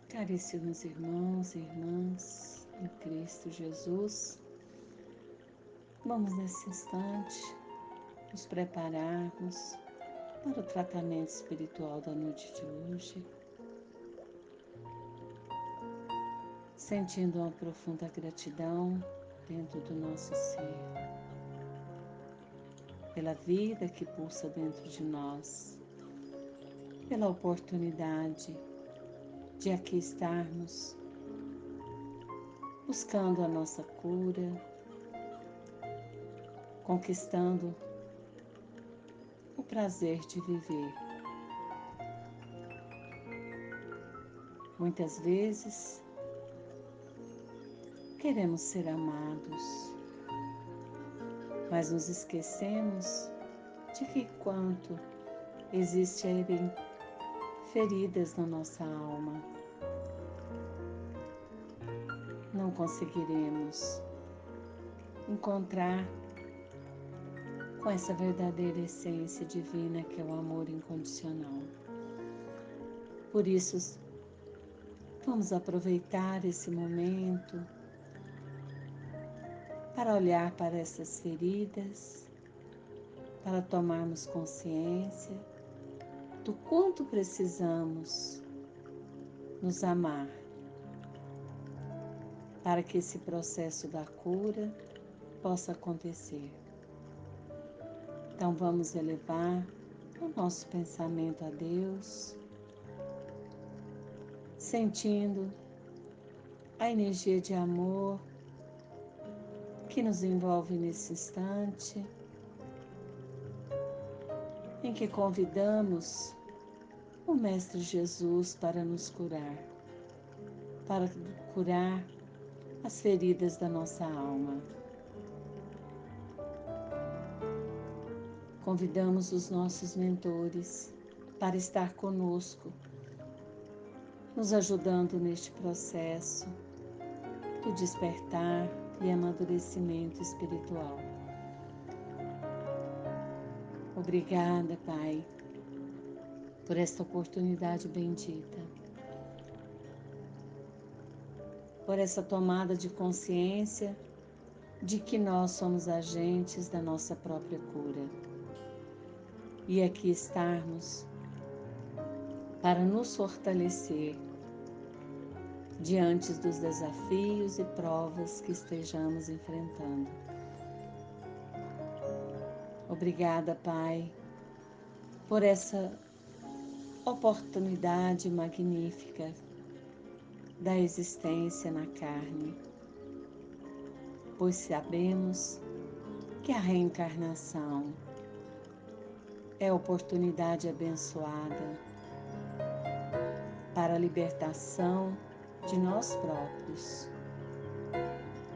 Caríssimos irmãos e irmãs em Cristo Jesus, vamos nesse instante nos prepararmos para o tratamento espiritual da noite de hoje, sentindo uma profunda gratidão dentro do nosso ser, pela vida que pulsa dentro de nós, pela oportunidade de aqui estarmos buscando a nossa cura, conquistando o prazer de viver. Muitas vezes queremos ser amados, mas nos esquecemos de que quanto existem feridas na nossa alma, não conseguiremos encontrar com essa verdadeira essência divina que é o amor incondicional. Por isso, vamos aproveitar esse momento para olhar para essas feridas, para tomarmos consciência do quanto precisamos nos amar, para que esse processo da cura possa acontecer. Então vamos elevar o nosso pensamento a Deus, sentindo a energia de amor que nos envolve nesse instante, em que convidamos o Mestre Jesus para nos curar, para curar as feridas da nossa alma. Convidamos os nossos mentores para estar conosco, nos ajudando neste processo do despertar e amadurecimento espiritual. Obrigada, Pai, por esta oportunidade bendita, por essa tomada de consciência de que nós somos agentes da nossa própria cura. E aqui estarmos para nos fortalecer diante dos desafios e provas que estejamos enfrentando. Obrigada, Pai, por essa oportunidade magnífica da existência na carne, pois sabemos que a reencarnação é oportunidade abençoada para a libertação de nós próprios,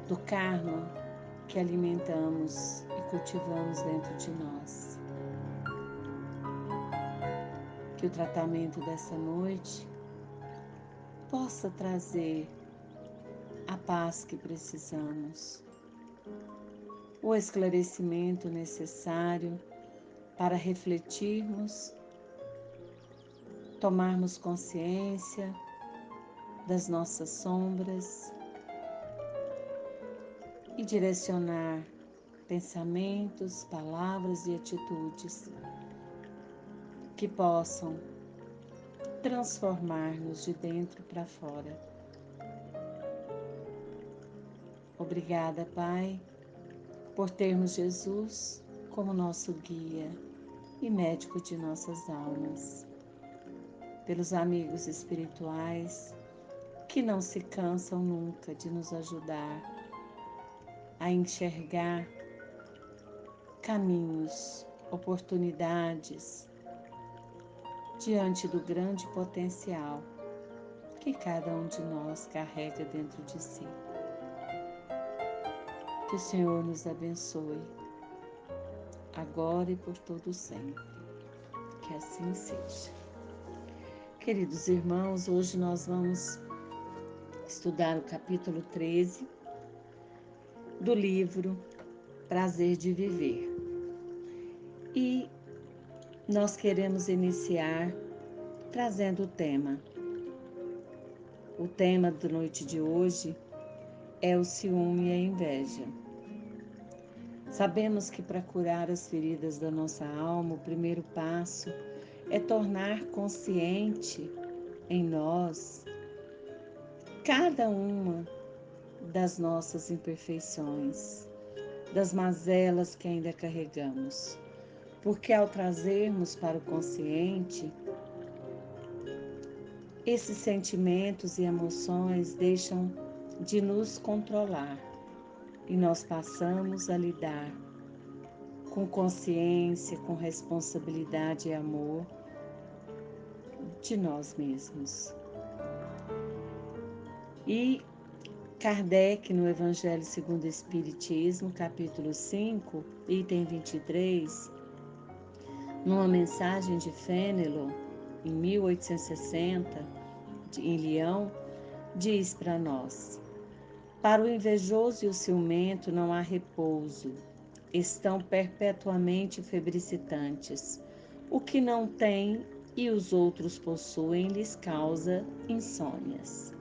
do karma que alimentamos e cultivamos dentro de nós. Que o tratamento dessa noite possa trazer a paz que precisamos, o esclarecimento necessário para refletirmos, tomarmos consciência das nossas sombras e direcionar pensamentos, palavras e atitudes que possam transformar-nos de dentro para fora. Obrigada, Pai, por termos Jesus como nosso guia e médico de nossas almas, pelos amigos espirituais que não se cansam nunca de nos ajudar a enxergar caminhos, oportunidades diante do grande potencial que cada um de nós carrega dentro de si. Que o Senhor nos abençoe, agora e por todo sempre. Que assim seja. Queridos irmãos, hoje nós vamos estudar o capítulo 13 do livro Prazer de Viver. E nós queremos iniciar trazendo o tema O tema da noite de hoje é o ciúme e a inveja. Sabemos que para curar as feridas da nossa alma, o primeiro passo é tornar consciente em nós cada uma das nossas imperfeições, das mazelas que ainda carregamos. Porque ao trazermos para o consciente, esses sentimentos e emoções deixam de nos controlar e nós passamos a lidar com consciência, com responsabilidade e amor de nós mesmos. E Kardec, no Evangelho segundo o Espiritismo, capítulo 5, item 23, numa mensagem de Fénelon, em 1860, em Lyon, diz para nós: para o invejoso e o ciumento não há repouso, estão perpetuamente febricitantes. O que não tem e os outros possuem lhes causa insônias.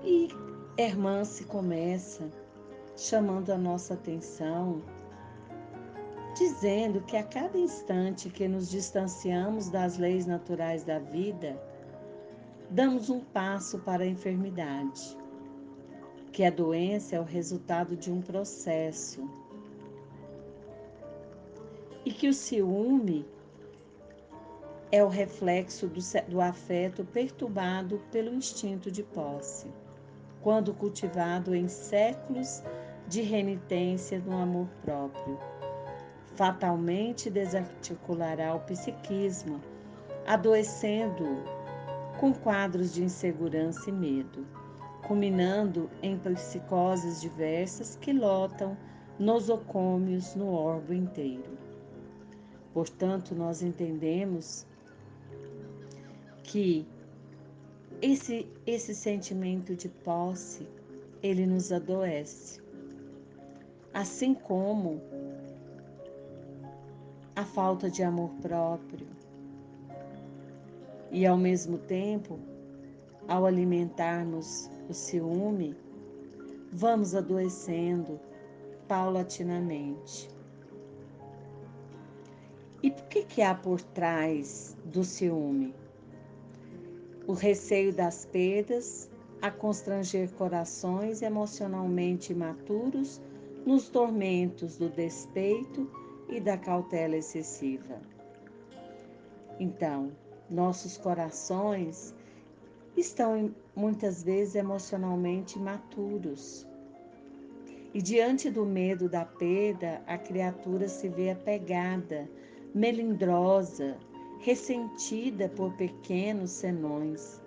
E Hermance começa chamando a nossa atenção, dizendo que a cada instante que nos distanciamos das leis naturais da vida, damos um passo para a enfermidade, que a doença é o resultado de um processo, e que o ciúme é o reflexo do afeto perturbado pelo instinto de posse, quando cultivado em séculos de renitência no amor próprio. Fatalmente desarticulará o psiquismo, adoecendo-o com quadros de insegurança e medo, culminando em psicoses diversas que lotam nosocômios no orbe inteiro. Portanto, nós entendemos que esse sentimento de posse, ele nos adoece, assim como a falta de amor próprio. E ao mesmo tempo, ao alimentarmos o ciúme, vamos adoecendo paulatinamente. E por que há por trás do ciúme? O receio das perdas a constranger corações emocionalmente imaturos nos tormentos do despeito e da cautela excessiva. Então, nossos corações estão muitas vezes emocionalmente imaturos. E diante do medo da perda, a criatura se vê apegada, melindrosa, ressentida por pequenos senões,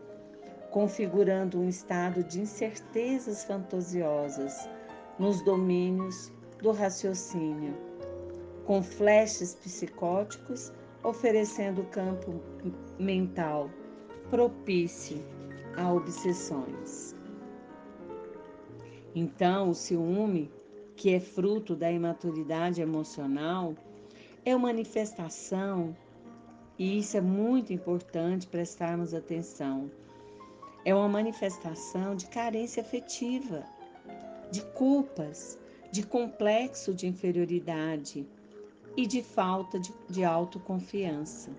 configurando um estado de incertezas fantasiosas nos domínios do raciocínio, com flashes psicóticos oferecendo campo mental propício a obsessões. Então, o ciúme, que é fruto da imaturidade emocional, é uma manifestação, e isso é muito importante prestarmos atenção, é uma manifestação de carência afetiva, de culpas, de complexo de inferioridade e de falta de autoconfiança,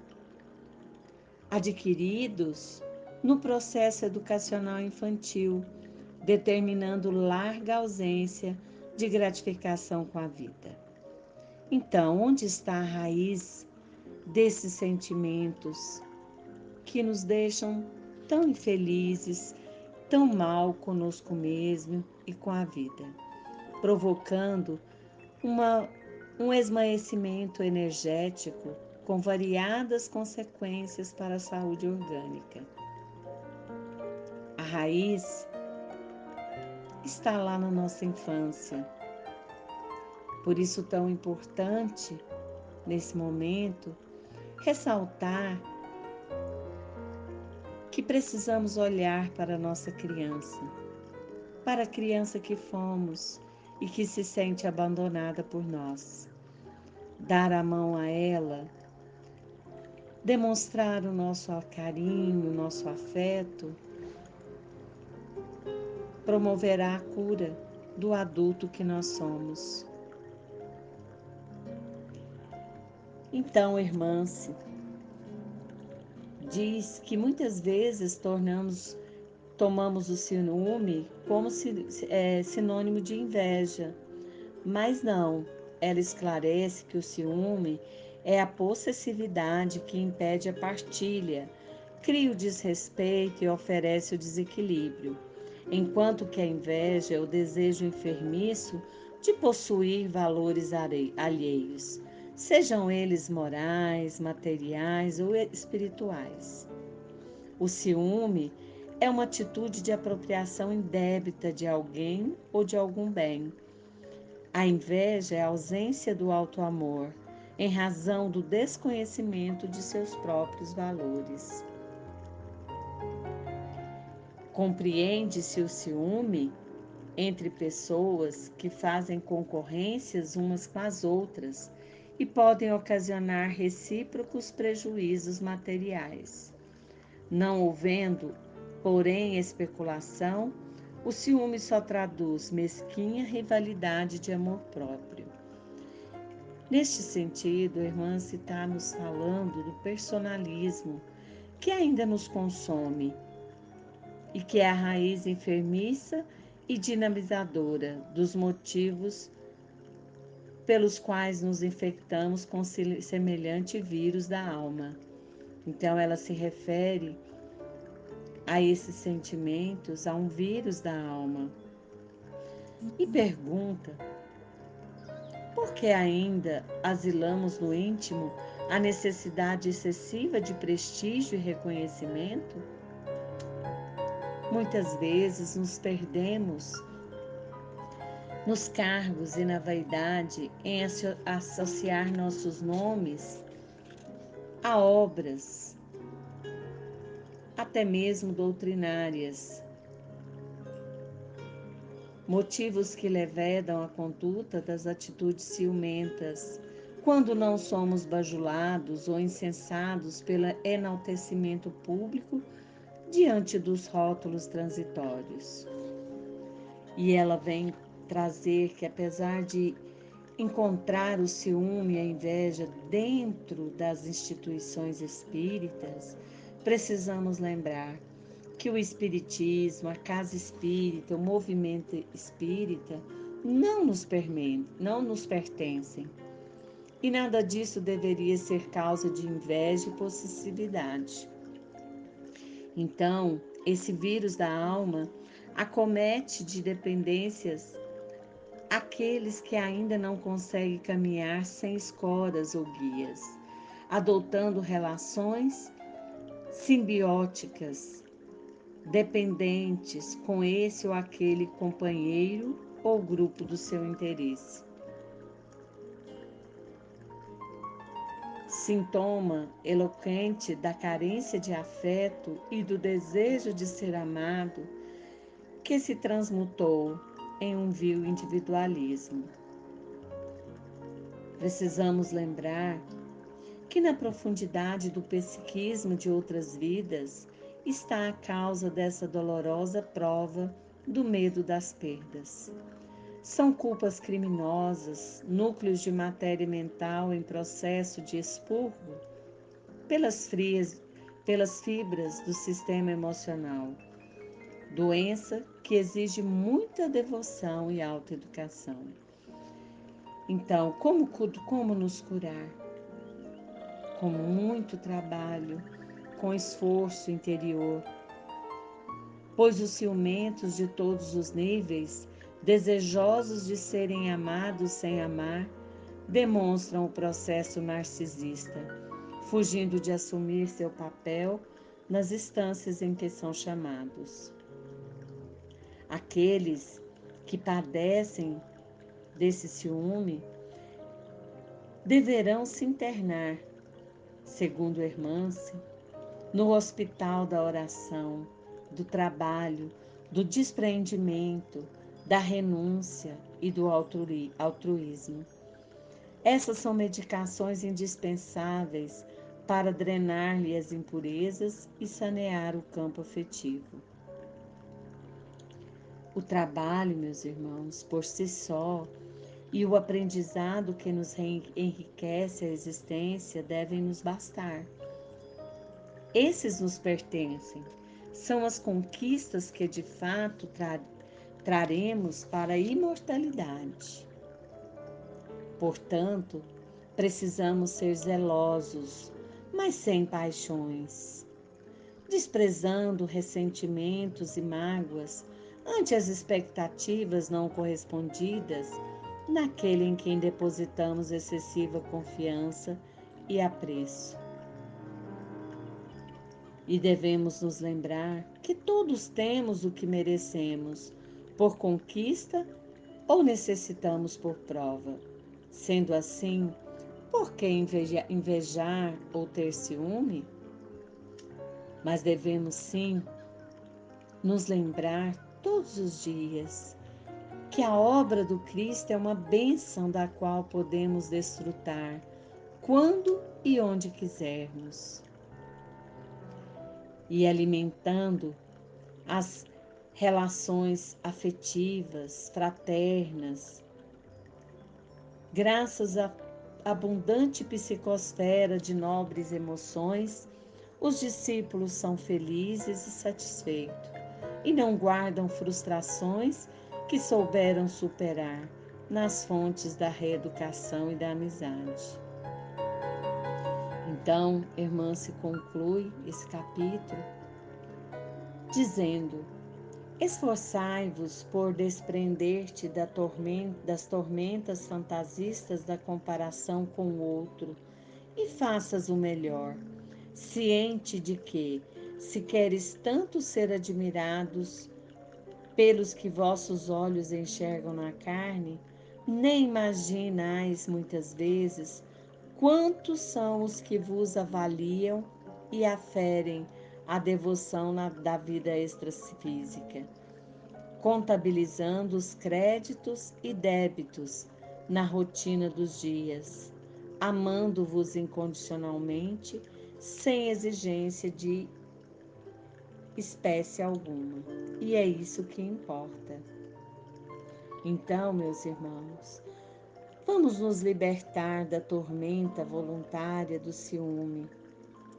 adquiridos no processo educacional infantil, determinando larga ausência de gratificação com a vida. Então, onde está a raiz desses sentimentos que nos deixam tão infelizes, tão mal conosco mesmo e com a vida, provocando um esmaecimento energético com variadas consequências para a saúde orgânica? A raiz está lá na nossa infância. Por isso, tão importante, nesse momento, ressaltar que precisamos olhar para a nossa criança, para a criança que fomos e que se sente abandonada por nós. Dar a mão a ela, demonstrar o nosso carinho, o nosso afeto, promoverá a cura do adulto que nós somos. Então, irmã-se, diz que muitas vezes tomamos o ciúme como sinônimo de inveja, mas não. Ela esclarece que o ciúme é a possessividade que impede a partilha, cria o desrespeito e oferece o desequilíbrio, enquanto que a inveja é o desejo enfermiço de possuir valores alheios, sejam eles morais, materiais ou espirituais. O ciúme é uma atitude de apropriação indébita de alguém ou de algum bem. A inveja é a ausência do auto-amor, em razão do desconhecimento de seus próprios valores. Compreende-se o ciúme entre pessoas que fazem concorrências umas com as outras e podem ocasionar recíprocos prejuízos materiais. Não havendo, porém, especulação, o ciúme só traduz mesquinha rivalidade de amor próprio. Neste sentido, a irmã está nos falando do personalismo que ainda nos consome e que é a raiz enfermiça e dinamizadora dos motivos pelos quais nos infectamos com semelhante vírus da alma. Então, ela se refere a esses sentimentos, a um vírus da alma, e pergunta: por que ainda asilamos no íntimo a necessidade excessiva de prestígio e reconhecimento? Muitas vezes nos perdemos nos cargos e na vaidade em associar nossos nomes a obras, até mesmo doutrinárias, motivos que levedam a conduta das atitudes ciumentas, quando não somos bajulados ou incensados pelo enaltecimento público diante dos rótulos transitórios. E ela vem trazer que, apesar de encontrar o ciúme e a inveja dentro das instituições espíritas, precisamos lembrar que o espiritismo, a casa espírita, o movimento espírita não nos pertencem. E nada disso deveria ser causa de inveja e possessividade. Então, esse vírus da alma acomete de dependências aqueles que ainda não conseguem caminhar sem escoras ou guias, adotando relações simbióticas, dependentes com esse ou aquele companheiro ou grupo do seu interesse. Sintoma eloquente da carência de afeto e do desejo de ser amado que se transmutou em um vil individualismo. Precisamos lembrar que na profundidade do psiquismo de outras vidas está a causa dessa dolorosa prova do medo das perdas. São culpas criminosas, núcleos de matéria mental em processo de expurgo pelas fibras do sistema emocional. Doença que exige muita devoção e autoeducação. Então, como nos curar? Com muito trabalho, com esforço interior, pois os ciumentos de todos os níveis, desejosos de serem amados sem amar, demonstram o processo narcisista, fugindo de assumir seu papel nas instâncias em que são chamados. Aqueles que padecem desse ciúme deverão se internar, segundo Hermance, no hospital da oração, do trabalho, do despreendimento, da renúncia e do altruísmo. Essas são medicações indispensáveis para drenar-lhe as impurezas e sanear o campo afetivo. O trabalho, meus irmãos, por si só, e o aprendizado que nos enriquece a existência devem nos bastar. Esses nos pertencem, são as conquistas que de fato traremos para a imortalidade. Portanto, precisamos ser zelosos, mas sem paixões, desprezando ressentimentos e mágoas ante as expectativas não correspondidas naquele em quem depositamos excessiva confiança e apreço. E devemos nos lembrar que todos temos o que merecemos por conquista ou necessitamos por prova. Sendo assim, por que invejar ou ter ciúme? Mas devemos sim nos lembrar todos os dias que a obra do Cristo é uma bênção da qual podemos desfrutar quando e onde quisermos. E alimentando as relações afetivas, fraternas, graças à abundante psicosfera de nobres emoções, os discípulos são felizes e satisfeitos e não guardam frustrações que souberam superar nas fontes da reeducação e da amizade. Então, irmã, se conclui esse capítulo dizendo: esforçai-vos por desprender-te das tormentas fantasistas da comparação com o outro e faças o melhor, ciente de que, se queres tanto ser admirados pelos que vossos olhos enxergam na carne, nem imaginais muitas vezes quantos são os que vos avaliam e aferem a devoção da vida extrafísica, contabilizando os créditos e débitos na rotina dos dias, amando-vos incondicionalmente, sem exigência de espécie alguma. E é isso que importa. Então, meus irmãos, vamos nos libertar da tormenta voluntária do ciúme,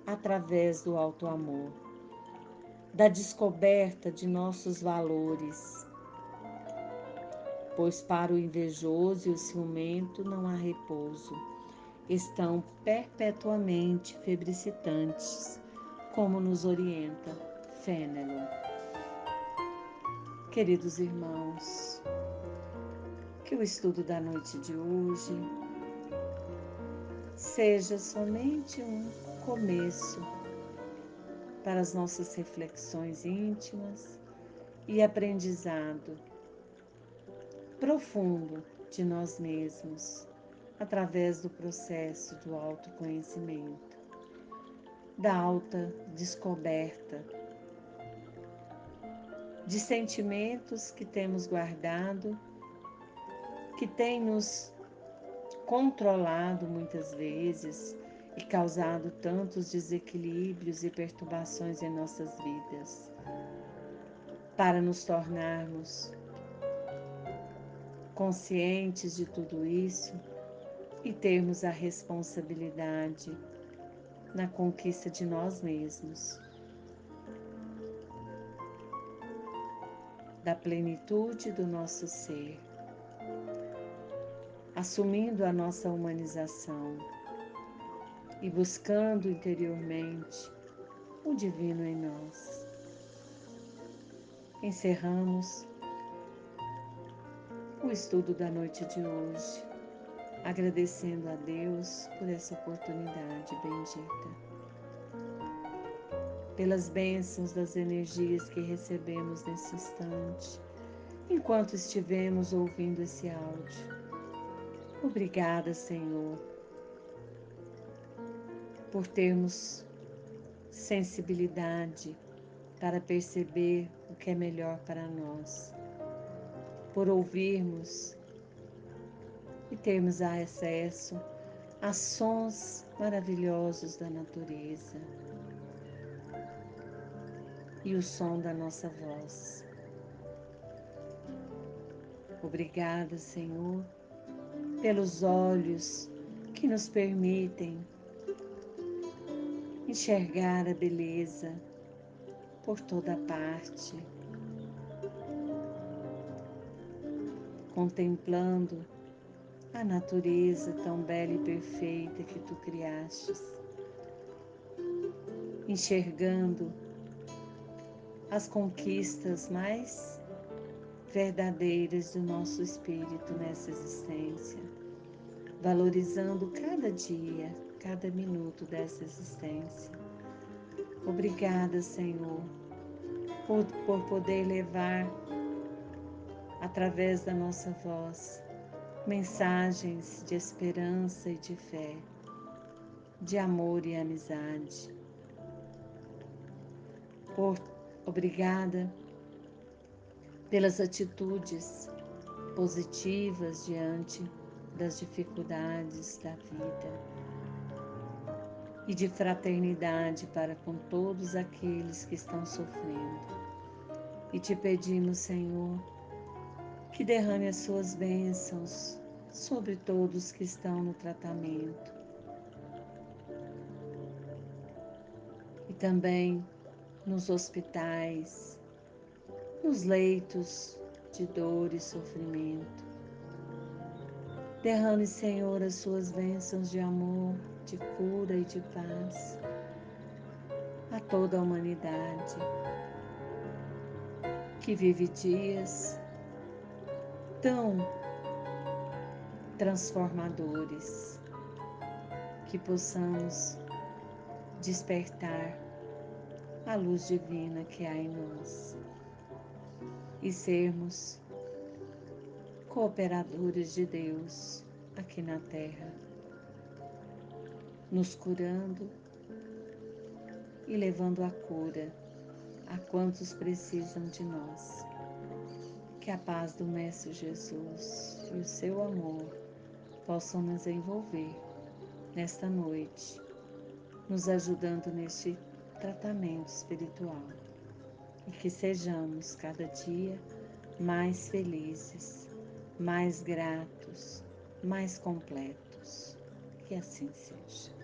através do alto amor, da descoberta de nossos valores, pois para o invejoso e o ciumento não há repouso, estão perpetuamente febricitantes, como nos orienta Fénelon. Queridos irmãos, que o estudo da noite de hoje seja somente um começo para as nossas reflexões íntimas e aprendizado profundo de nós mesmos, através do processo do autoconhecimento, da alta descoberta de sentimentos que temos guardado, que têm nos controlado muitas vezes e causado tantos desequilíbrios e perturbações em nossas vidas, para nos tornarmos conscientes de tudo isso e termos a responsabilidade na conquista de nós mesmos, da plenitude do nosso ser, assumindo a nossa humanização e buscando interiormente o divino em nós. Encerramos o estudo da noite de hoje, agradecendo a Deus por essa oportunidade bendita, pelas bênçãos das energias que recebemos nesse instante, enquanto estivemos ouvindo esse áudio. Obrigada, Senhor, por termos sensibilidade para perceber o que é melhor para nós, por ouvirmos e termos acesso a sons maravilhosos da natureza e o som da nossa voz. Obrigada, Senhor, pelos olhos que nos permitem enxergar a beleza por toda parte, contemplando a natureza tão bela e perfeita que tu criastes, enxergando as conquistas mais verdadeiras do nosso espírito nessa existência, valorizando cada dia, cada minuto dessa existência. Obrigada, Senhor, por poder levar através da nossa voz mensagens de esperança e de fé, de amor e amizade. Obrigada pelas atitudes positivas diante das dificuldades da vida e de fraternidade para com todos aqueles que estão sofrendo. E te pedimos, Senhor, que derrame as suas bênçãos sobre todos que estão no tratamento e também nos hospitais, nos leitos de dor e sofrimento. Derrame, Senhor, as suas bênçãos de amor, de cura e de paz a toda a humanidade que vive dias tão transformadores, que possamos despertar a luz divina que há em nós e sermos cooperadores de Deus aqui na Terra, nos curando e levando a cura a quantos precisam de nós. Que a paz do Mestre Jesus e o seu amor possam nos envolver nesta noite, nos ajudando neste tratamento espiritual e que sejamos cada dia mais felizes, mais gratos, mais completos. Que assim seja.